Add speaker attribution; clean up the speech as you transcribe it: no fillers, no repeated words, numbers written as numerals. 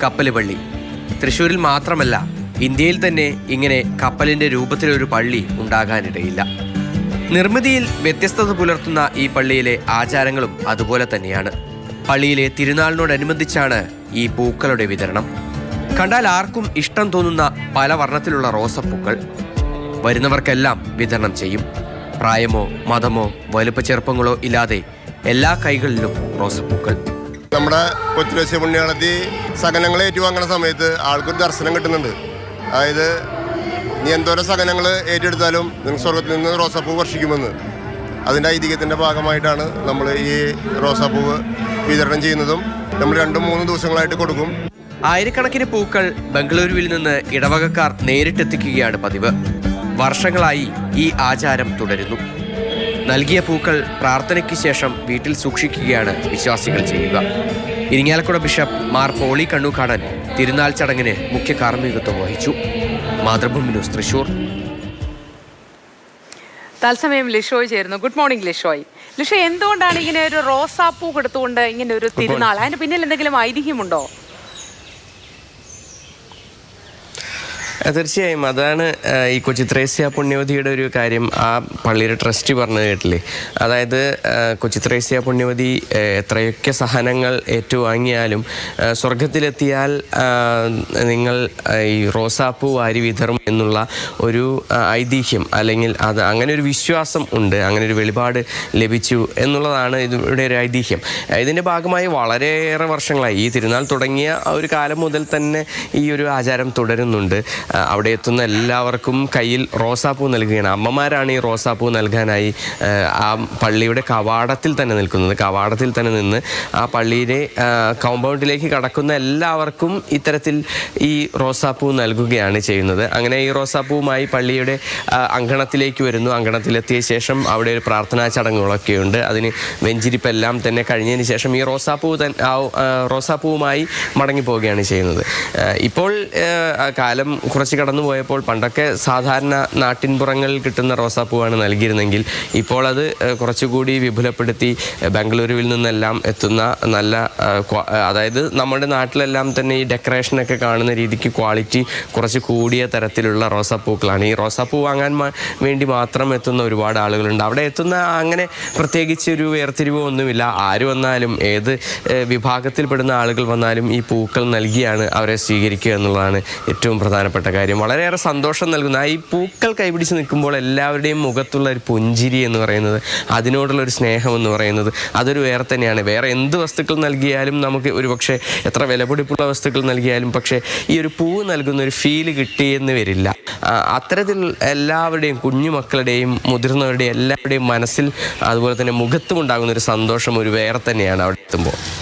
Speaker 1: കപ്പല് പള്ളി. തൃശ്ശൂരിൽ മാത്രമല്ല, ഇന്ത്യയിൽ തന്നെ ഇങ്ങനെ കപ്പലിൻ്റെ രൂപത്തിലൊരു പള്ളി ഉണ്ടാകാനിടയില്ല. നിർമ്മിതിയിൽ വ്യത്യസ്തത പുലർത്തുന്ന ഈ പള്ളിയിലെ ആചാരങ്ങളും അതുപോലെ തന്നെയാണ്. പള്ളിയിലെ തിരുനാളിനോടനുബന്ധിച്ചാണ് ഈ പൂക്കളുടെ വിതരണം. കണ്ടാൽ ആർക്കും ഇഷ്ടം തോന്നുന്ന പല വർണ്ണത്തിലുള്ള റോസപ്പൂക്കൾ വരുന്നവർക്കെല്ലാം വിതരണം ചെയ്യും. പ്രായമോ മതമോ വലുപ്പ ചെറുപ്പങ്ങളോ ഇല്ലാതെ എല്ലാ കൈകളിലും റോസപ്പൂക്കൾ.
Speaker 2: നമ്മുടെ കൊച്ചുരശ്യ പുണ്യാളത്തി സകനങ്ങൾ ഏറ്റുവാങ്ങുന്ന സമയത്ത് ആൾക്കൊരു ദർശനം കിട്ടുന്നുണ്ട്. അതായത് ഇനി എന്തോരം സകനങ്ങൾ ഏറ്റെടുത്താലും നിങ്ങൾക്ക് സ്വർഗത്തിൽ നിന്ന് റോസാപ്പൂ വർഷിക്കുമെന്ന്. അതിൻ്റെ ഐതിഹ്യത്തിൻ്റെ ഭാഗമായിട്ടാണ് നമ്മൾ ഈ റോസാപ്പൂവ് വിതരണം ചെയ്യുന്നതും. നമ്മൾ 2-3 ദിവസങ്ങളായിട്ട് കൊടുക്കും.
Speaker 1: ആയിരക്കണക്കിന് പൂക്കൾ ബംഗളൂരുവിൽ നിന്ന് ഇടവകക്കാർ നേരിട്ടെത്തിക്കുകയാണ് പതിവ്. വർഷങ്ങളായി ഈ ആചാരം തുടരുന്നു. നൽകിയ പൂക്കൾ പ്രാർത്ഥനയ്ക്ക് ശേഷം വീട്ടിൽ സൂക്ഷിക്കുകയാണ് വിശ്വാസികൾ ചെയ്യുക. ഇരിങ്ങാലക്കുട ബിഷപ്പ് മാർ പോളി കണ്ണൂക്കാടൻ തിരുനാൾ ചടങ്ങിന് മുഖ്യ കാർമ്മികത്വം വഹിച്ചു. മാതൃഭൂമി ന്യൂസ്, തൃശൂർ.
Speaker 3: തത്സമയം ലിഷോയ് ചേരുന്നു. Good morning Lishoy. ലിഷോയ്, എന്തുകൊണ്ടാണ് ഇങ്ങനെ ഒരു റോസാപ്പൂ കൊടുത്തുകൊണ്ട് ഇങ്ങനെ ഒരു തിരുനാൾ? അതിന് പിന്നിൽ എന്തെങ്കിലും ഐതിഹ്യമുണ്ടോ?
Speaker 4: തീർച്ചയായും അതാണ് ഈ കൊച്ചി ത്രേസ്യ പുണ്യവതിയുടെ ഒരു കാര്യം. ആ പള്ളിയുടെ ട്രസ്റ്റി പറഞ്ഞു കേട്ടില്ലേ, അതായത് കൊച്ചി ത്രേസ്യ പുണ്യവതി എത്രയൊക്കെ സഹനങ്ങൾ ഏറ്റുവാങ്ങിയാലും സ്വർഗത്തിലെത്തിയാൽ നിങ്ങൾ ഈ റോസാപ്പൂ വാരി വിതറും എന്നുള്ള ഒരു ഐതിഹ്യം, അല്ലെങ്കിൽ അത് അങ്ങനെ ഒരു വിശ്വാസം ഉണ്ട്, അങ്ങനെ ഒരു വെളിപാട് ലഭിച്ചു എന്നുള്ളതാണ് ഇതിവിടെ ഒരു ഐതിഹ്യം. ഇതിൻ്റെ ഭാഗമായി വളരെയേറെ വർഷങ്ങളായി, ഈ തിരുനാൾ തുടങ്ങിയ ഒരു കാലം മുതൽ തന്നെ ഈ ഒരു ആചാരം തുടരുന്നുണ്ട്. അവിടെ എത്തുന്ന എല്ലാവർക്കും കയ്യിൽ റോസാപ്പൂ നൽകുകയാണ്. അമ്മമാരാണ് ഈ റോസാപ്പൂ നൽകാനായി ആ പള്ളിയുടെ കവാടത്തിൽ തന്നെ നിൽക്കുന്നത്. കവാടത്തിൽ തന്നെ നിന്ന് ആ പള്ളിയുടെ കോമ്പൗണ്ടിലേക്ക് കടക്കുന്ന എല്ലാവർക്കും ഇത്തരത്തിൽ ഈ റോസാപ്പൂ നൽകുകയാണ് ചെയ്യുന്നത്. അങ്ങനെ ഈ റോസാപ്പൂവുമായി പള്ളിയുടെ അങ്കണത്തിലേക്ക് വരുന്നു. അങ്കണത്തിലെത്തിയ ശേഷം അവിടെ ഒരു പ്രാർത്ഥനാ ചടങ്ങുകളൊക്കെയുണ്ട്. അതിന് വെഞ്ചിരിപ്പെല്ലാം തന്നെ കഴിഞ്ഞതിന് ശേഷം ഈ റോസാപ്പൂവുമായി മടങ്ങി പോവുകയാണ് ചെയ്യുന്നത്. ഇപ്പോൾ കാലം കുറച്ച് കടന്നു പോയപ്പോൾ പണ്ടൊക്കെ സാധാരണ നാട്ടിൻപുറങ്ങളിൽ കിട്ടുന്ന റോസാപ്പൂവാണ് നൽകിയിരുന്നെങ്കിൽ ഇപ്പോൾ അത് കുറച്ചുകൂടി വിപുലപ്പെടുത്തി ബംഗളൂരുവിൽ നിന്നെല്ലാം എത്തുന്ന നല്ല, അതായത് നമ്മുടെ നാട്ടിലെല്ലാം തന്നെ ഈ ഡെക്കറേഷനൊക്കെ കാണുന്ന രീതിക്ക് ക്വാളിറ്റി കുറച്ച് കൂടിയ തരത്തിലുള്ള റോസാപ്പൂക്കളാണ്. ഈ റോസാപ്പൂ വാങ്ങാൻ വേണ്ടി മാത്രം എത്തുന്ന ഒരുപാട് ആളുകളുണ്ട്. അവിടെ എത്തുന്ന അങ്ങനെ പ്രത്യേകിച്ച് ഒരു വേർതിരിവോ ഒന്നുമില്ല. ആര് വന്നാലും ഏത് വിഭാഗത്തിൽപ്പെടുന്ന ആളുകൾ വന്നാലും ഈ പൂക്കൾ നൽകിയാണ് അവരെ സ്വീകരിക്കുക എന്നുള്ളതാണ് ഏറ്റവും പ്രധാനപ്പെട്ട കാര്യം. വളരെയേറെ സന്തോഷം നൽകുന്ന ഈ പൂക്കൾ കൈപിടിച്ച് നിൽക്കുമ്പോൾ എല്ലാവരുടെയും മുഖത്തുള്ള ഒരു പുഞ്ചിരി എന്ന് പറയുന്നത്, അതിനോടുള്ള ഒരു സ്നേഹം എന്ന് പറയുന്നത്, അതൊരു വേറെ തന്നെയാണ്. വേറെ എന്ത് വസ്തുക്കൾ നൽകിയാലും, നമുക്ക് ഒരുപക്ഷെ എത്ര വിലപിടിപ്പുള്ള വസ്തുക്കൾ നൽകിയാലും, പക്ഷേ ഈ ഒരു പൂ നൽകുന്ന ഒരു ഫീല് കിട്ടിയെന്ന് വരില്ല. അത്തരത്തിൽ എല്ലാവരുടെയും, കുഞ്ഞുമക്കളുടെയും മുതിർന്നവരുടെയും എല്ലാവരുടെയും മനസ്സിൽ അതുപോലെ തന്നെ മുഖത്തും ഉണ്ടാകുന്ന ഒരു സന്തോഷം ഒരു വേറെ തന്നെയാണ് അവിടെ എത്തുമ്പോൾ.